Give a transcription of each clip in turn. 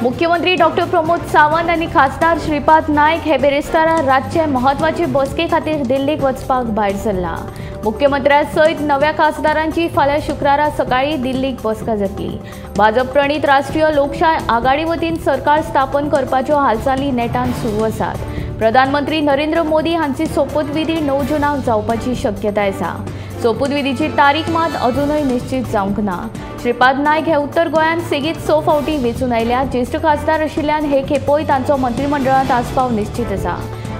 मुख्यमंत्री डॉक्टर प्रमोद सावंत आणि खासदार श्रीपाद नाईक हे बेरेस्तारा रातचे महत्वाचे बसके खातीर दिल्लीक वचपाक भायर सरला। मुख्यमंत्र्या सयत नव्या खासदारांची फाल्यां शुक्रारा सकाळी दिल्लीक बसका जातली। भाजप प्रणीत राष्ट्रीय लोकशाय आघाडी वतीन सरकार स्थापन करपाच्यो हालचाली नेटान सुरू आसात। प्रधानमंत्री नरेंद्र मोदी हांची सोपूतविधी 9 जूनाक जावपाची शक्यताय आसा। सोपूतविधीची तारीख मात अजूनय निश्चित जावंक ना। श्रीपाद नाईक हे उत्तर गोंयांत सेगीत 6 फावटी वेंचून आयल्यात। ज्येष्ठ खासदार आशिल्ल्यान हे खेपोय तांचो मंत्रिमंडळांत आस्पाव निश्चित आसा।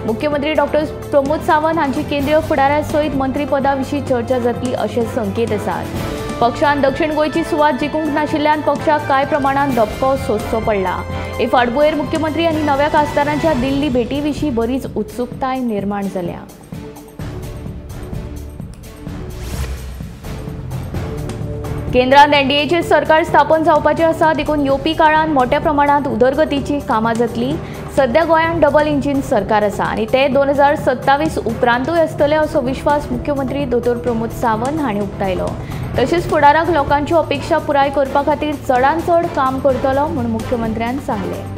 मुख्यमंत्री डॉक्टर प्रमोद सावंत हांची केंद्रीय फुडाऱ्या सयत मंत्रीपदा विशीं चर्चा जातली अशे संकेत आसात। पक्षान दक्षिण गोंयची सुवात जिखूंक नाशिल्ल्यान पक्षाक कांय प्रमाणात धपको सोंसचो पडला। हे फाटभुंयेर मुख्यमंत्री आनी नव्या खासदारांच्या दिल्ली भेटी विशीं बरीच उत्सुकताय निर्माण जाल्या। केंद्रात एनडीएचे सरकार स्थापन जावपाचे आसा, देखून येवपी काळात मोठ्या प्रमाणात उदरगतीची कामां जातली। सध्या गोंयांत डबल इंजिन सरकार आसा आनी ते 2027 उपरांतूय आसतले असो विश्वास मुख्यमंत्री दोतोर प्रमोद सावंत हांणी उक्तायलो। तशेंच फुडाराक लोकांच्यो अपेक्षा पुराय करपा खातीर चडांत चड काम करतलो म्हूण मुख्यमंत्र्यान सांगलें।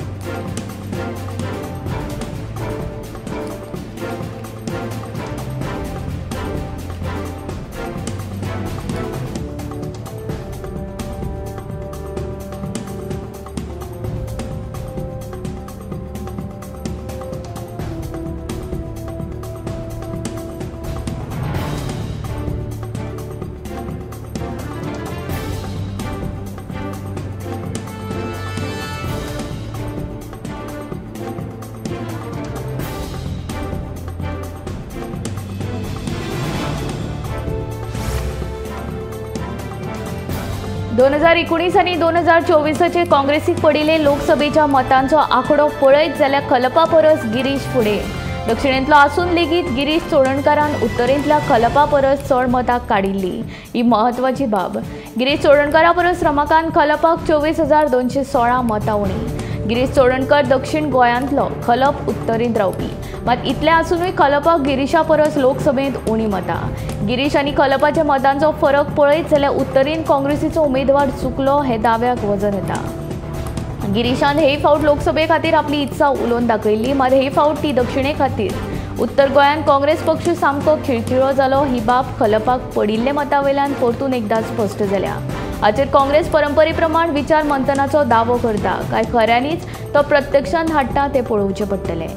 दोन 2019 आनी 2024 काँग्रेसीक पडिल्ले लोकसभेच्या मतांचो आंकडो पळयत जाल्यार खलपा परस गिरीश फुडें। दक्षिणेंतलो आसून लेगीत गिरीश चोडणकारान उत्तरेंतल्या खलपा परस चड मतां काडिल्ली ही महत्वाची बाब। गिरीश चोडणकारा परस रमाकांत खलपाक 24,216 मतां उणी। गिरीश चोडणकर दक्षिण गोंयांतलो, खलप उत्तरेंत रावपी। मात इतले आसूनय खलपाक गिरीशा परस लोकसभेंत उणी मतां। गिरीश आनी खलपाच्या मतांचो फरक पळयत जाल्यार उत्तरेंत काँग्रेसीचो उमेदवार चुकलो हे दाव्याक वजन येता। गिरीशान हे फावट लोकसभे खातीर आपली इत्सा उलोवन दाखयल्ली, मात हे फावट ती दक्षिणे खातीर। उत्तर गोंयांत काँग्रेस पक्ष सामको खिळखिळो जालो ही बाब खलपाक पडिल्ले मतांवेल्यान परतून एकदां स्पश्ट जाल्या। हाचेर काँग्रेस परंपरे प्रमाण विचार मंथनाचो दावो करता, काय खऱ्यांनीच तो प्रत्यक्षांत हाडटा ते पळोवचें पडटलें।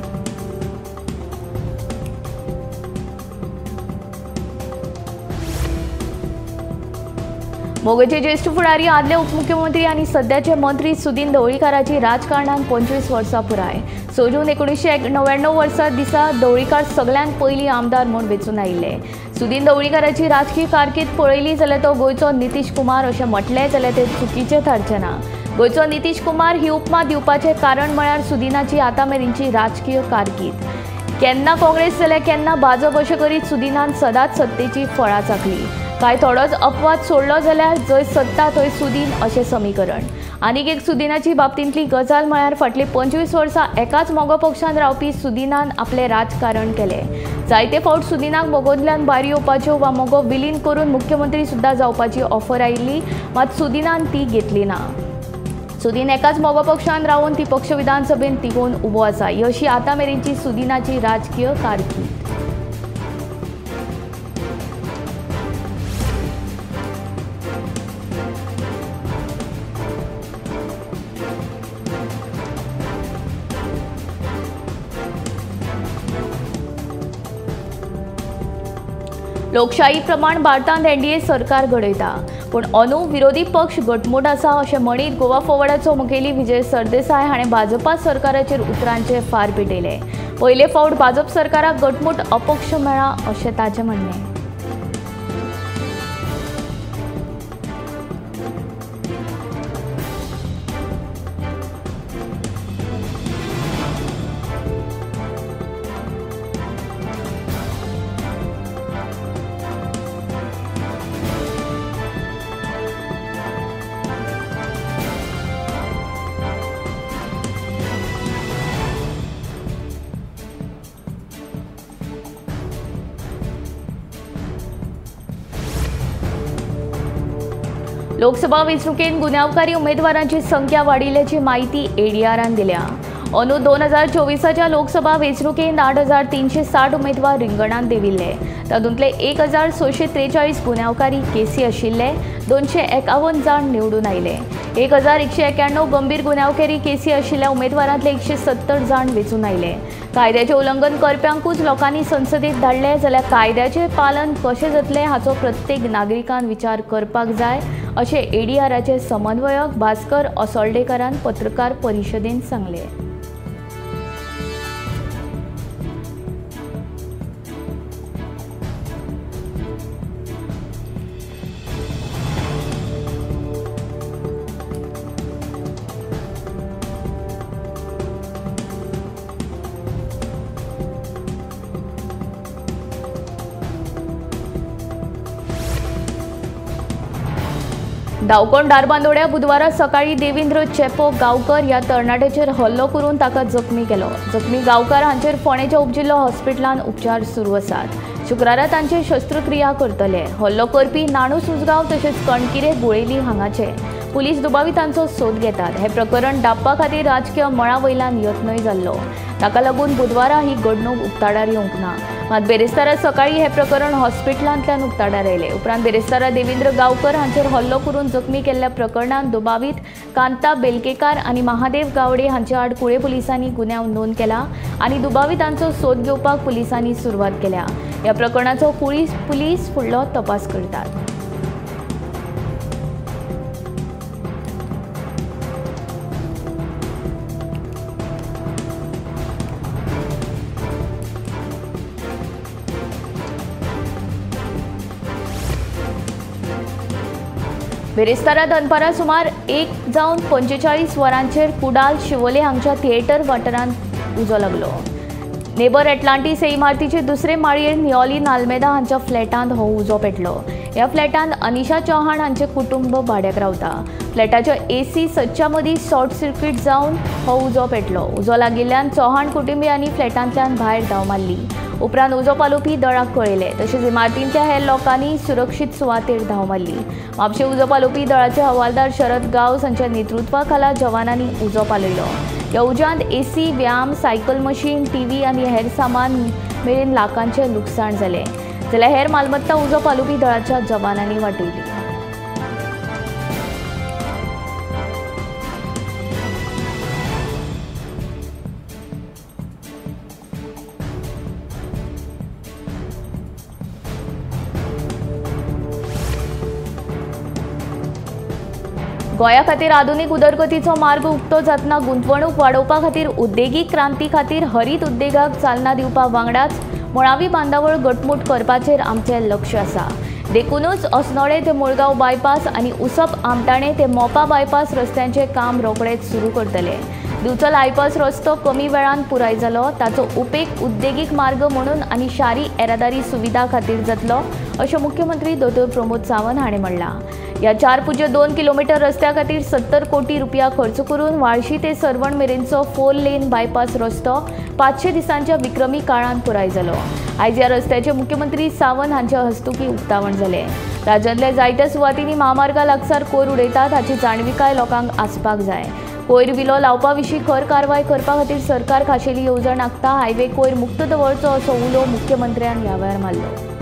मोगेचे ज्येष्ठ फुडारी आदले उपमुख्यमंत्री आणि सध्याचे मंत्री सुदीन ढवळीकाराची राजकारणात 25 वर्सां पुराय। 6 जून 1999 वर्सा दिसा ढवळीकार सगळ्यांत पयलीं आमदार म्हूण वेंचून आयिल्ले। सुदीन ढवळीकाराची राजकीय कारकीर्द पळयली जाल्यार तो गोंयचो नितीश कुमार अशें म्हटलें जाल्यार तें चुकीचें थारचें ना। गोंयचो नितीश कुमार ही उपमा दिवपाचें कारण म्हळ्यार सुदीनाची आतांमेरेनची राजकीय कारकीर्द। केन्ना काँग्रेस जाल्यार केन्ना भाजप अशें करीत सुदीनान सदांच सत्तेची फळां चाखली। काय थोडोच अपवाद सोडलो जाल्यार जंय सत्ता थंय सुदीन अशें समीकरण। आनीक एक सुदीनाची बाबतींतली गजाल म्हळ्यार फाटलीं 25 वर्सां एकाच मोगो पक्षांत रावपी सुदीनान आपलें राजकारण केलें। जायते फावट सुदीनाक मोगोंतल्यान भायर येवपाच्यो वा मोगो विलीन करून मुख्यमंत्री सुद्दां जावपाची ऑफर आयिल्ली, मात सुदीनान ती घेतली ना। सुदीन एकाच मोगो पक्षांत रावन ती पक्ष विधानसभेंत तिगोवन उबो आसा। ही अशी आतांमेरेनची सुदीनाची राजकीय कारकीर्द। लोकशाही प्रमाण भारतांत एनडीए सरकार घडयता, पूण अंदू विरोधी पक्ष घटमूट आसा अशें म्हणीत गोवा फॉरवर्डाचो मुखेली विजय सरदेसाय हाणें भाजपा सरकाराचेर उतरांचे फार पेटयले। पयले फावट भाजप सरकाराक घटमूट अपक्ष मेळ्ळा अशें ताचें म्हणणें। लोकसभा वेंचणुकेत गुन्यांवकारी उमेदवारांची संख्या वाडिल्ल्याची माहिती एडीआरान दिल्या। अंदू 2024च्या लोकसभा वेंचणुकेत 8,360 उमेदवार रिंगणात देविल्ले। तातूंतले 1,643 गुन्यांवकारी केसी आशिल्ले, 251 जाण निवडून आयले। 1,191 गंभीर गुन्यांवकारी केसी आशिल्ल्या उमेदवारांतले 170 जाण वेंचून आयले। कायद्याचे उल्लंघन करप्यांकूच लोकांनी संसदेत धाडले जाल्यार कायद्याचे पालन कशें जातले हाचो प्रत्येक नागरिकान विचार करपाक जाय अशें एडीआराचे समन्वयक भास्कर असोल्डेकरान पत्रकार परिशदेंत सांगले। दावकोंड दारबांदोड्या बुधवारा सकाळी देवेंद्र चेपो गांवकर ह्या तरणाट्याचेर हल्लो करून ताका जखमी केलो। जखमी गांवकार हांचेर फोंडेच्या उपजिल्लो हॉस्पिटलांत उपचार सुरू आसात। शुक्रारा तांचे शस्त्रक्रिया करतले। हल्लो करपी नाणूस उजगांव तशेंच कणकिरे गुळेली हांगाचे पुलीस दुबावितांचो सोद घेतात। हे प्रकरण डाप्पा खातीर राजकीय मळा वयल्यान यत्नय जाल्लो, ताका लागून बुधवारा ही घडणूक उक्ताडार येवंक ना। मात बेरेस्तारा सकाळी हे प्रकरण हॉस्पिटलांतल्यान उक्ताडार आयले। उपरांत बेरेस्तारा देवेंद्र गांवकर हांचेर हल्लो करून जखमी केल्ल्या प्रकरणात दुबावीत कांता बेलकेकार आनी महादेव गावडे हांचे आड कुळे पुलिसांनी गुन्यांव नोंद केला आनी दुबावितांचो सोद घेवपाक पुलिसांनी सुरवात केल्या। ह्या प्रकरणाचो पुलीस फुडलो तपास करतात। बेरेस्तारा दनपारा सुमार 1:45 वरांचेर कुडाल शिवोले हांगच्या थिएटर वाठारांत उजो लागलो। नेबर एटलांटीस हे इमारतीचे दुसरे माळयेर नियोली नाल्मेदा हांच्या फ्लॅटांत हो उजो पेटलो। ह्या फ्लॅटांत अनिशा चौहान हांचे कुटुंब भाड्याक रावता। फ्लॅटाच्या एसी सदच्या मदीं शॉर्ट सर्किट जावन हो उजो पेटलो। उजो लागिल्ल्यान चौहान कुटुंबियांनी फ्लॅटांतल्यान भायर धांव मारली। उपरांत उजो पालोवपी दळाक कळयले, तशेंच इमारतींतल्या हेर लोकांनी सुरक्षीत सुवातेर धांव मारली। म्हापशे उजो पालोवपी दळाचे हवालदार शरद गांवस हांच्या नेतृत्वा खाला जवानांनी उजो पालयलो। ह्या उज्यांत एसी, व्यायाम, सायकल मशीन, टीव्ही आनी हेर सामान मेरेन लाखांचे लुकसाण जालें, जाल्यार हेर मालमत्ता उजो पालोवपी दळाच्या जवानांनी वाटयली। गोंया खातीर आधुनीक उदरगतीचो मार्ग उक्तो जातना गुंतवणूक वाडोवपा खातीर उद्देगीक क्रांती खातीर हरीत उद्देगाक चालना दिवपा वांगडाच मुळावी बांदावळ घटमूट करपाचेर आमचें लक्ष आसा। देखूनच अस्नोडे ते मुळगांव बायपास आनी उसप आमटाणे ते मोपा बायपास रस्त्यांचें काम रोखडेच सुरू करतले। दिवचल आयपास रस्तो कमी वेळान पुराय जालो, ताचो उपेग उद्देगीक मार्ग म्हणून आनी शारी येरादारी सुविधा खातीर जातलो अशें मुख्यमंत्री दोतोर प्रमोद सावंत हाणें म्हणलां। ह्या 4.2 किलोमीटर रस्त्या खातीर 70 कोटी रुपया खर्च करून वाळशी ते सरवण मेरेनचो 4 लेन बायपास रस्तो 500 दिसांच्या विक्रमी काळांत पुराय जालो। आयज ह्या रस्त्याचे मुख्यमंत्री सावंत हांच्या हस्तुकीं उक्तावण जालें। राज्यांतल्या जायत्या सुवातींनी महामार्गा लागसार कोयर उडयतात हाची जाणविकाय लोकांक आसपाक जाय। कोयर विलो लावपा विशीं खर कारवाय करपा खातीर सरकार खाशेली येवजण आंखता। हायवे कोयर मुक्त दवरचो असो उलो मुख्यमंत्र्यान ह्या वेळार मारलो।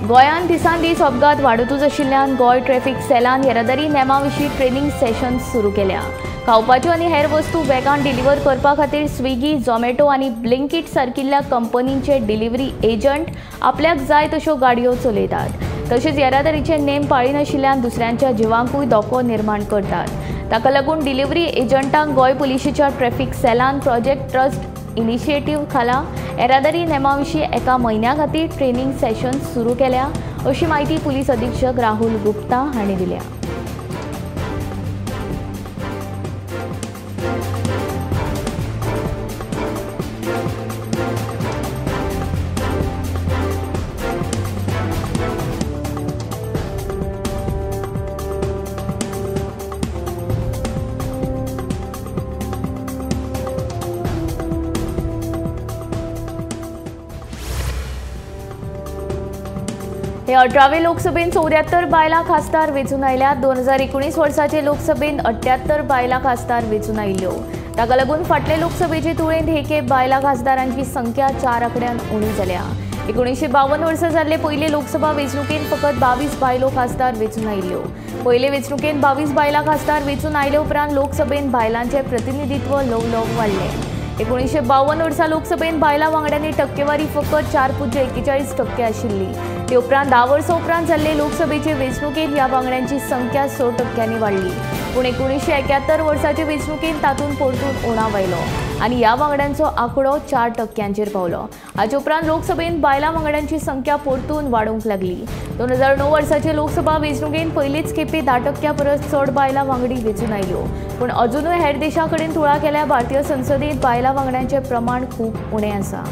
गोंयांत दिसान दीस अपघात वाडतूच आशिल्ल्यान गोंय ट्रॅफिक सेलान येरादारी नेमा विशीं ट्रेनिंग सेशन्स सुरू केल्या। खावपाच्यो आनी हेर वस्तू वेगान डिलिव्हर करपा खातीर स्विगी, झोमॅटो आनी ब्लिंकिट सारकिल्ल्या कंपनींचे डिलिव्हरी एजंट आपल्याक जाय तश्यो गाडयो चलयतात। तशेंच येरादारीचे नेम पाळिनाशिल्ल्यान दुसऱ्यांच्या जिवांकूय धोको निर्माण करतात। ताका लागून delivery एजंटांक Goa पुलिशेच्या traffic सेलान project trust initiative खाला येरादारी नेमा विशीं एका म्हयन्या खातीर ट्रेनिंग सेशन्स सुरू केल्या अशी माहिती पुलीस अधीक्षक राहुल गुप्ता हांणी दिल्या। हे 18वे लोकसभेत 74 बायला खासदार वेंचून आयल्यात. 2019 वर्साचे लोकसभेत 78 बायला खासदार वेंचून आयल्यो. ताका लागून फाटले लोकसभेचे तुळेंत हे बायला खासदारांची संख्या 4 आंकड्यान उणी जाल्या. 1952 वर्सा जाल्ले पयले लोकसभा वेंचणुकेंत फकत 22 बायलो खासदार वेंचून आयल्यो. पयले वेंचणुकेंत 22 बायला खासदार वेंचून आयले उपरांत लोकसभेत बायलांचे प्रतिनिधित्व ल्हव वाडलें. 1952 वर्सा लोकसभेत बायलां वांगड्यांनी टक्केवारी फकत 4.41% आशिल्ली. ते उपरांत 10 वर्सां उपरांत जाल्ले लोकसभेचे वेंचणुकेंत ह्या वांगड्यांची संख्या 6% वाडली. पूण 1971 वर्साचे वेंचणुकेंत तातूंत परतून उणाव आयलो आनी ह्या वांगड्यांचो आंकडो 4%चेर पावलो. हाचे उपरांत लोकसभेत बायलां वांगड्यांची संख्या परतून वाडूंक लागली. 2009 वर्साचे लोकसभा वेंचणुकेंत पयलेच खेपे 10% परस चड बायलां वांगडी वेंचून आयल्यो. पूण अजुनूय हेर देशां कडेन तुळा केल्यार भारतीय संसदेंत बायलां वांगड्यांचें प्रमाण खूब उणें आसा.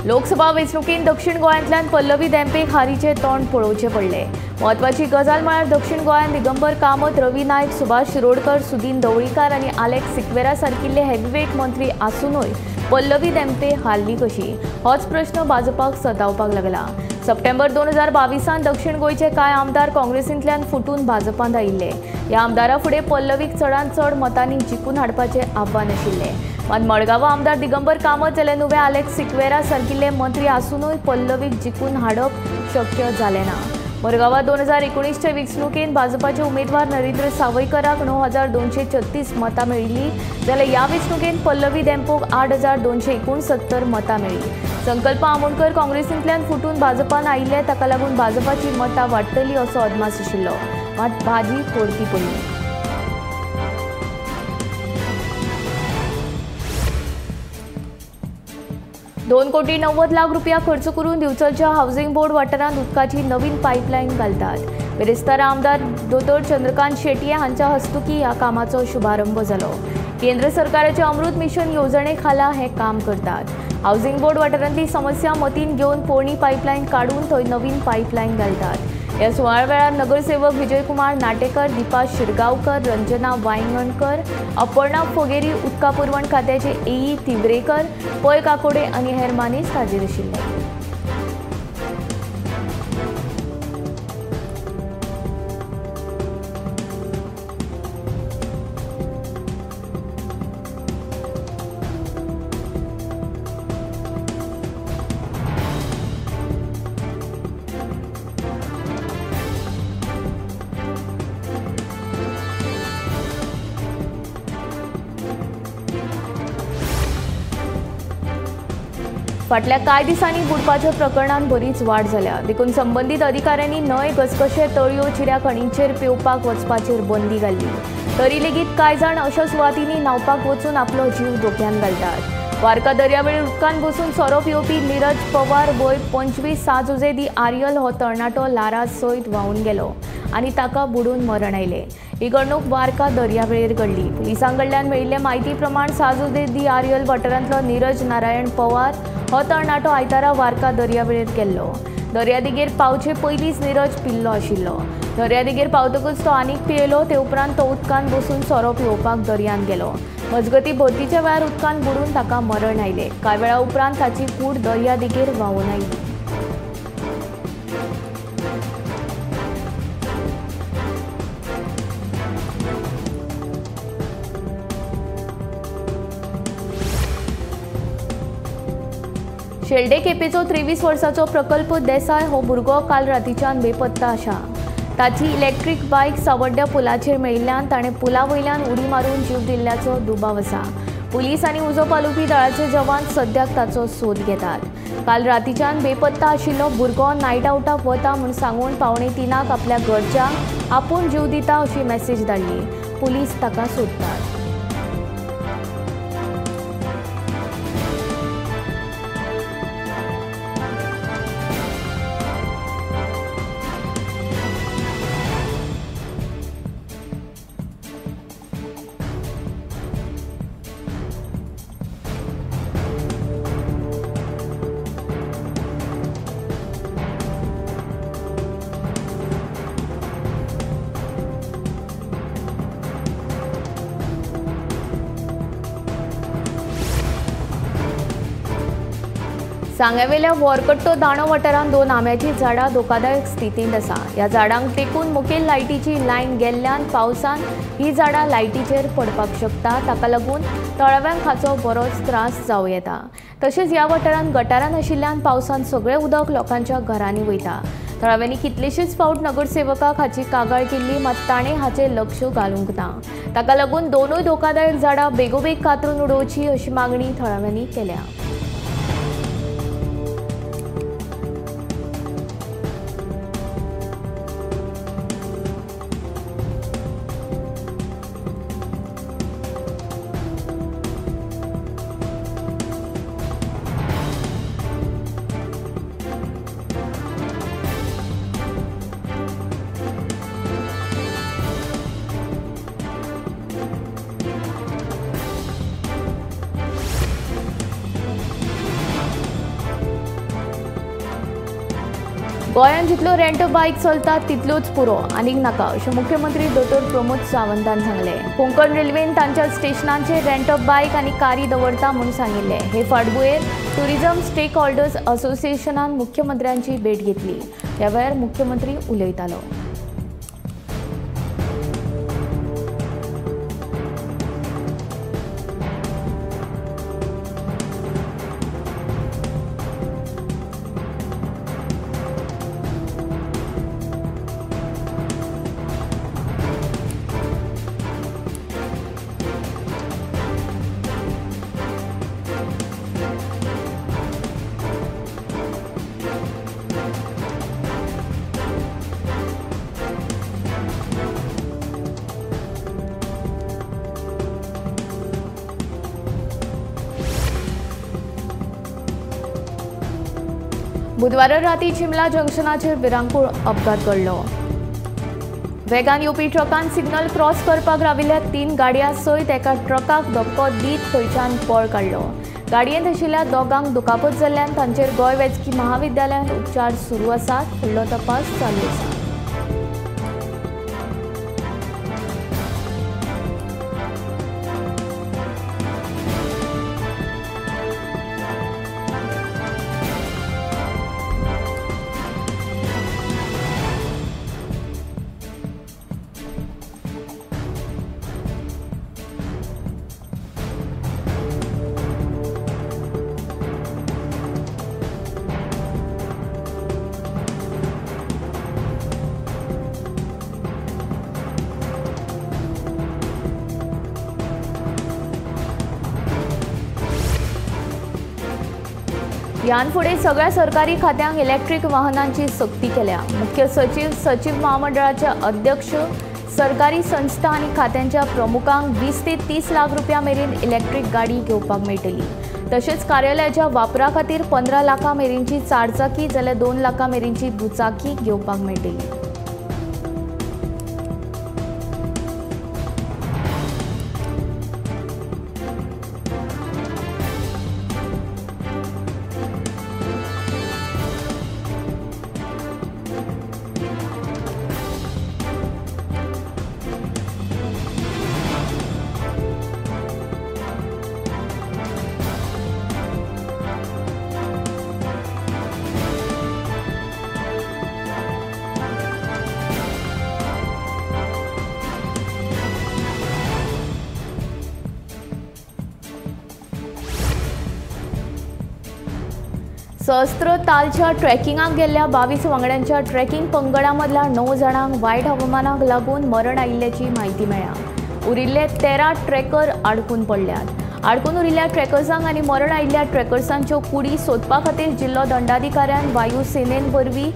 लोकसभा वेंचणुकेंत दक्षिण गोंयांतल्यान पल्लवी देंपेक हारीचे तोंड पळोवचें पडलें. म्हत्वाची गजाल म्हळ्यार दक्षिण गोंयांत दिगंबर कामत, रवी नायक, सुभाष शिरोडकर, सुदीन ढवळीकार आनी आलेक्स सिक्वेरा सारकिल्ले हेवीवेट मंत्री आसूनय पल्लवी देंपे हारली कशी? होच प्रश्न भाजपाक सतावपाक लागला. सप्टेंबर 2022 दक्षिण गोंयचे कांय आमदार काँग्रेसींतल्यान फुटून भाजपांत आयिल्ले. ह्या आमदारां फुडें पल्लवीक चडांत चड मतांनी जिखून हाडपाचें आव्हान आशिल्लें. मात मडगांवां आमदार दिगंबर कामत जाल्यार नुवें आलेक्स सिक्वेरा सारकिल्ले मंत्री आसूनय पल्लवीक जिखून हाडप शक्य जालें ना. मडगांवां 2019च्या वेंचणुकेंत भाजपाचे उमेदवार नरेंद्र सावयकराक 9,236 मतां मेळिल्लीं जाल्यार ह्या वेंचणुकेंत पल्लवी देंपोक 8,269 मतां मेळ्ळीं. संकल्प आमोणकर काँग्रेसींतल्यान फुटून भाजपान आयिल्ले, ताका लागून भाजपाची मतां वाडटली असो अदमास आशिल्लो. मात भाजी परती पडली. 2,90 लाख रुपया खर्च करून दिवचलच्या हाऊसिंग बोर्ड वाठारांत उदकाची नवीन पायपलायन घालतात. बेरेस्तारा आमदार दोतोर चंद्रकांत शेटये हांच्या हस्तुकी ह्या कामाचो शुभारंभ जालो. केंद्र सरकाराचे अमृत मिशन येवजणे खाला हे काम करतात. हाऊसिंग बोर्ड वाठारांतली समस्या मतीन घेवन पोरणी पायपलायन काडून थंय नवीन पायपलायन घालतात. ह्या सुवाळ्या वेळार नगरसेवक विजयकुमार नाटेकर, दीपा शिरगांवकर, रंजना वांयगणकर, अपर्णा फोगेरी, उदका पुरवण खात्याचे एई तिवरेकर, पै काकोडे आनी हेर मानेस्त हाजीर आशिल्ले. फाटल्या कांय दिसांनी बुडपाच्या प्रकरणांत बरीच वाड जाल्या. देखून संबंदीत अधिकाऱ्यांनी न्हंय, घसघशे, तळयो, चिऱ्या खणींचेर पेवपाक वचपाचेर बंदी घाल्ली. तरी लेगीत कांय जाण अशा सुवातींनी न्हावपाक वचून आपलो जीव धोक्यान घालतात. वार्का दर्यावेळेर उदकान बसून सोरो येवपी नीरज पवार वय 25 साजुजे दी आर्यल हो तरणाटो लाराज सयत व्हांवून गेलो आनी ताका बुडून मरण आयलें. ही घडणूक वार्का दर्यावेळेर घडली. पुलिसां कडल्यान मेळिल्ले म्हायती प्रमाण साजुजे दी आर्यल वाठारांतलो नीरज नारायण पवार हो तरणाटो आयतारा वार्का दर्यावेळेर गेल्लो. दर्यादेगेर पावचे पयलींच नीरज पिल्लो आशिल्लो. दर्यादेगेर पावतकच तो आनीक पियेलो. ते उपरांत तो उदकान बसून सोरो पिवपाक दर्यान गेलो. मजगती भरतीच्या वेळार उदकान बुडून ताका मरण आयलें. कांय वेळा उपरांत ताची कूड दर्यादेगेर व्हांवून आयली. शेल्डे केपेचो 23 वर्साचो प्रकल्प देसाय हो भुरगो काल रातीच्यान बेपत्ता आसा. ताची इलेक्ट्रीक बायक सावड्ड्या पुलाचेर मेळिल्ल्यान ताणें पुला वयल्यान उडी मारून जीव दिल्ल्याचो दुबाव आसा. पुलीस आनी उजो पालोवपी दळाचे जवान सद्याक ताचो सोद घेतात. काल रातीच्यान बेपत्ता आशिल्लो भुरगो नायट आउटाक वता म्हूण सांगून 2:45 आपल्या घरच्यांक आपूण जीव दिता अशी मॅसेज धाडली. पुलीस ताका सोदतात. सांग्यावेल्या वरकट्टो दाणो वाठारांत 2 आंब्याची झाडां धोकादायक स्थितींत आसा. ह्या झाडांक तेंकून मुखेल लायटीची लायन गेल्ल्यान पावसान ही झाडां लायटीचेर पडपाक शकता. ताका लागून तळाव्यांक हाचो बरोच त्रास जावं येता. तशेंच ह्या वाठारांत गटारां नाशिल्ल्यान पावसान सगळें उदक लोकांच्या घरांनी वयता. थळाव्यांनी कितलेशेच फावट नगरसेवकाक हाची कागाळ केल्ली, मात ताणें हाचेर लक्ष घालूंक ना. ताका लागून दोनूय धोकादायक झाडां बेगोबेग कातरून उडोवची अशी मागणी थळाव्यांनी केल्या. गोंयांत जितलो रेंट बायक चलता तितलोच पुरो, आनीक नाका अशें मुख्यमंत्री दोतोर प्रमोद सावंतान सांगलें. कोंकण रेल्वेन तांच्या स्टेशनांचेर रेंट बायक आनी कारी दवरता म्हूण सांगिल्लें. हे फाटभुंयेर टुरिझम स्टेक होल्डर्स असोसिएशनान मुख्यमंत्र्यांची भेट घेतली. ह्या वेळार मुख्यमंत्री उलयतालो. बुधवारा राती शिमला जंक्शनाचेर भिरांकूळ अपघात घडलो. वेगान येवपी ट्रकान सिग्नल क्रॉस करपाक राविल्ल्या 3 गाडयां सयत एका ट्रकाक धक्को दीत थंयच्यान पळ काडलो. गाडयेंत आशिल्ल्या दोगांक दुखापत जाल्ल्यान तांचेर गोंय वैजकी महाविद्यालयांत उपचार सुरू आसात. फुडलो तपास चालू आसा. ह्यान फुडें सगळ्या सरकारी खात्यांक इलेक्ट्रीक वाहनांची सक्ती केल्या. मुख्य सचिव, सचिव महामंडळाचे अध्यक्ष, सरकारी संस्था आनी खात्यांच्या प्रमुखांक 20 ते 30 लाख रुपया मेरेन इलेक्ट्रीक गाडी घेवपाक मेळटली. तशेंच कार्यालयाच्या वापरा खातीर 15 लाखां मेरेनची चारचाकी जाल्यार 2 लाखां मेरेनची दुचाकी घेवपाक मेळटली. सहस्त्र तालच्या ट्रेकिंगाक गेल्ल्या 22 वांगड्यांच्या ट्रेकिंग पंगडा मदल्या 9 जाणांक वायट हवामानाक लागून मरण आयिल्ल्याची म्हायती मेळ्ळा. उरिल्ले 13 ट्रेकर आडकून पडल्यात. आडकून उरिल्ल्या ट्रेकर्सांक आनी मरण आयिल्ल्या ट्रेकर्सांच्यो कुडी सोदपा खातीर जिल्लो दंडाधिकाऱ्यान वायू सेनेन वरवीं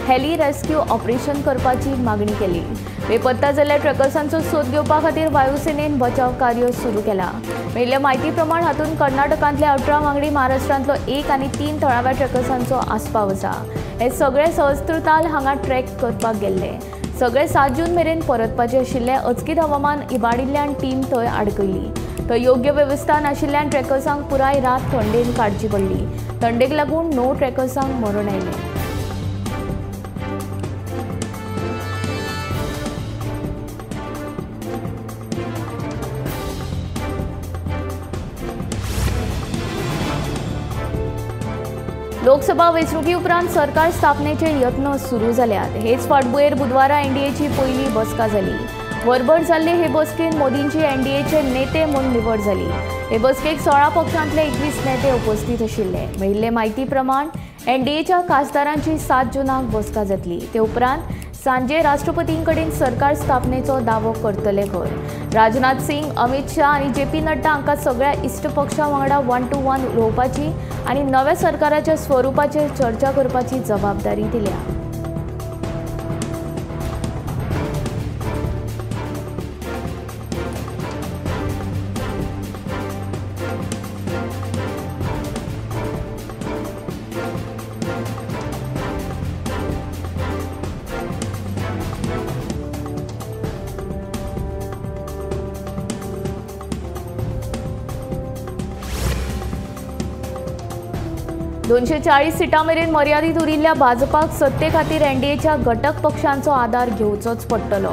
हेली रेस्क्यू ऑपरेशन करपाची मागणी केली. बेपत्ता जाल्ल्या ट्रेकर्सांचो सोद घेवपा खातीर वायुसेनेन बचाव कार्य सुरू केला. मेळिल्ल्या म्हायती प्रमाण हातूंत कर्नाटकांतले 18 वांगडी, महाराष्ट्रांतलो 1 आनी 3 थळाव्या ट्रेकर्सांचो आस्पाव आसा. हे सगळे सहस्त्रताल हांगा ट्रेक करपाक गेल्ले. सगळे 7 जून मेरेन परतपाचे आशिल्ले. अचकीत हवामान इबाडिल्ल्यान टीम थंय आडकयली. थंय योग्य वेवस्था नाशिल्ल्यान ट्रेकर्सांक पुराय रात थंडेन काडची पडली. थंडेक लागून 9 ट्रेकर्सांक मरण आयलें. लोकसभा वेंचणुकी उपरांत सरकार स्थापनेचे यत्न सुरू जाल्यात। हेच फाटभुंयेर बुधवारा एनडीएची पहिली बसका जाली। वरभर जाल्ले हे बसकेन मोदींची एनडीएचे नेते म्हूण निवड जाली। हे बसकेक 16 पक्षांतले 21 नेते उपस्थित आशिल्ले। मेळिल्ले म्हायती प्रमाण एनडीएच्या खासदारांची 7 जूनाक बसका जातली। ते उपरांत सांजे राष्ट्रपतींकडेन सरकार स्थापनेचो दावो करतले गोंय। राजनाथ सिंग, अमित शाह आनी जेपी नड्डा हांकां सगळ्या इश्ट पक्षां वांगडा 1 to 1 उलोवपाची आनी नव्या सरकाराच्या स्वरुपाचेर चर्चा करपाची जबाबदारी दिल्या। दोनशे 40 सिटां मेरेन मर्यादीत उरिल्ल्या भाजपाक सत्ते खातीर एनडीएच्या घटक पक्षांचो आदार घेवचोच पडटलो।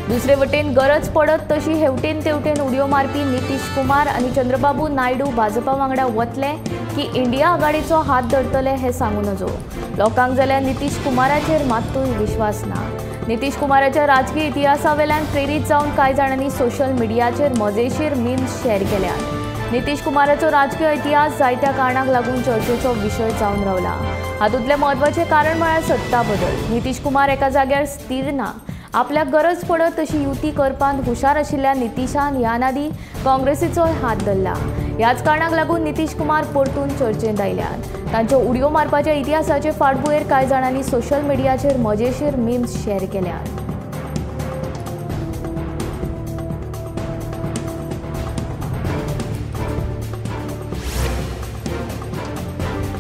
दुसरे वटेन गरज पडत तशी हेवटेन तेवटेन उडयो मारपी नितीश कुमार आनी चंद्रबाबू नायडू भाजपा वांगडा वतले की इंडिया आघाडीचो हात धरतले हे सांगू नजो। लोकांक जाल्यार नितीश कुमाराचेर मात्तूय विश्वास ना। नितीश कुमाराच्या राजकीय इतिहासावेल्यान प्रेरीत जावन कांय जाणांनी सोशल मिडियाचेर मजेशीर मीम्स शेअर केल्यात। नितीश कुमाराचो राजकीय इतिहास जायत्या कारणाक लागून चर्चेचो विशय जावन रावला। हातूंतले म्हत्वाचे कारण म्हळ्यार सत्ता बदल। नितीश कुमार एका जाग्यार स्थिर ना। आपल्याक गरज पडत तशी युती करपांत हुशार आशिल्ल्या नितीशान ह्या नादी काँग्रेसीचोय हात धरला। ह्याच कारणाक लागून नितीश कुमार परतून चर्चेंत आयल्यात। तांच्या उडयो मारपाच्या इतिहासाचे फाटभुंयेर कांय जाणांनी सोशल मिडियाचेर मजेशीर मीम्स शेअर केल्यात।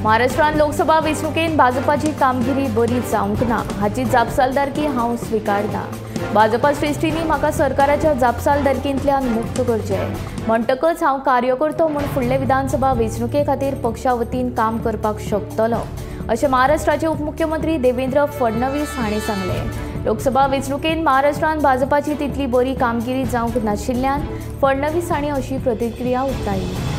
महाराष्ट्रात लोकसभा वेंचणुकेन भाजपाची कामगिरी बरी जावंक ना हाची जापसालदारकी हांव स्विकारता। भाजपा श्रेश्ठींनी म्हाका सरकाराच्या जापसालदारकींतल्यान मुक्त करचें म्हणटकच हांव कार्यकर्तो म्हूण फुडले विधानसभा वेंचणुके खातीर पक्षा वतीन काम करपाक शकतलो अशें महाराष्ट्राचे उपमुख्यमंत्री देवेंद्र फडणवीस हांणी सांगलें। लोकसभा वेंचणुकेन महाराष्ट्रांत भाजपाची तितली बरी कामगिरी जावंक नाशिल्ल्यान फडणवीस हांणी अशी प्रतिक्रिया उक्तायली।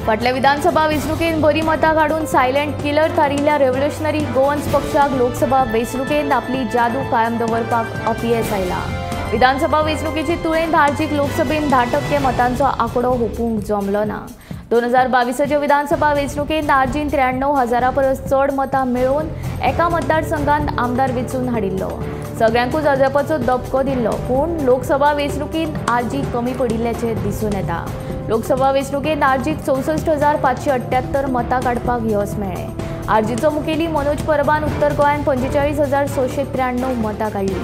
फाटल्या विधानसभा वेंचणुकेन बरी मतां काडून सायलेंट किलर थारिल्ल्या रेव्होल्युशनरी गोवन्स पक्षाक लोकसभा वेंचणुकेंत आपली जादू कायम दवरपाक अपयेस आयला। विधानसभा वेंचणुकेची तुळेन धार्जीक लोकसभेन 10% मतांचो आंकडो हुपूंक जमलो ना। 2022च्या विधानसभा वेंचणुकेंत धार्जीन 93,000 परस चड मतां मेळोवन एका मतदारसंघांत आमदार वेंचून हाडिल्लो। सगळ्यांकूच अजापाचो दबको दिल्लो, पूण लोकसभा वेंचणुकींत आर्जी कमी पडिल्ल्याचें दिसून येता। लोकसभा वेंचणुकेंत आर्जीक 64,578 मतां काडपाक येस मेळ्ळें। आर्जीचो मुखेली मनोज परबान उत्तर गोंयांत 45,693 मतां काडली,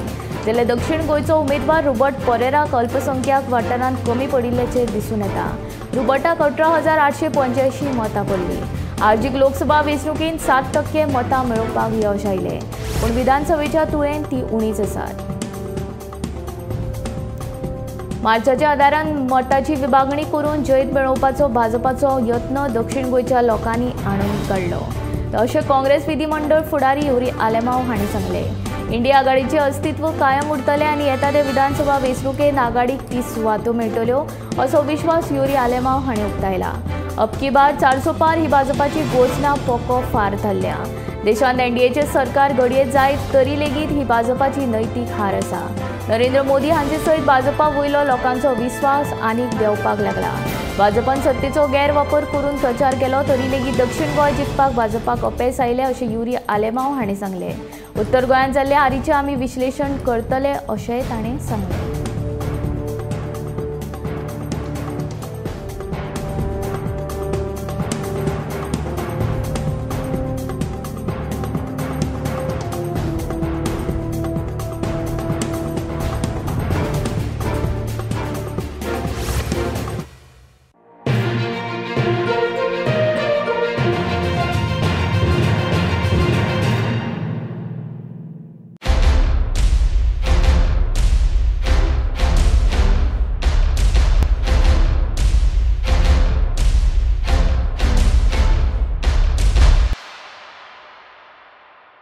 जाल्यार दक्षिण गोंयचो उमेदवार रुबर्ट परेराक अल्पसंख्याक वाठारांत कमी पडिल्ल्याचें दिसून येता। रुबर्टाक 18,885 मतां पडली। आर्जीक लोकसभा वेंचणुकेंत 7% मतां मेळोवपाक यश आयलें, पूण विधानसभेच्या तुळेन ती उणीच आसात। मार्चाच्या आदारान मताची विभागणी करून जैत मेळोवपाचो भाजपाचो यत्न दक्षिण गोंयच्या लोकांनी आणून काडलो अशें काँग्रेस विधिमंडळ फुडारी युरी आलेमांव हांणी सांगलें। इंडिया आघाडीचें अस्तित्व कायम उरतलें आनी येता ते विधानसभा वेंचणुकेंत आघाडीक 30 सुवातो मेळटल्यो असो विश्वास युरी आलेमांव हांणी उक्तायला। अब की बार 400 पार ही भाजपाची घोशणा पोको फार थारल्या। देशांत एनडीएचे सरकार घडये जायत तरी लेगीत ही भाजपाची नैतीक हार आसा। नरेंद्र मोदी हांचे सयत भाजपा वयलो लोकांचो विश्वास आनीक देंवपाक लागला। भाजपान सत्तेचो गैरवापर करून प्रचार केलो तरी लेगीत दक्षिण गोंय जिखपाक भाजपाक अपेस आयले अशें युरी आलेमांव हांणी सांगलें। उत्तर गोंयांत जाल्ले हारीचें आमी विश्लेशण करतले अशेंय ताणें सांगलें।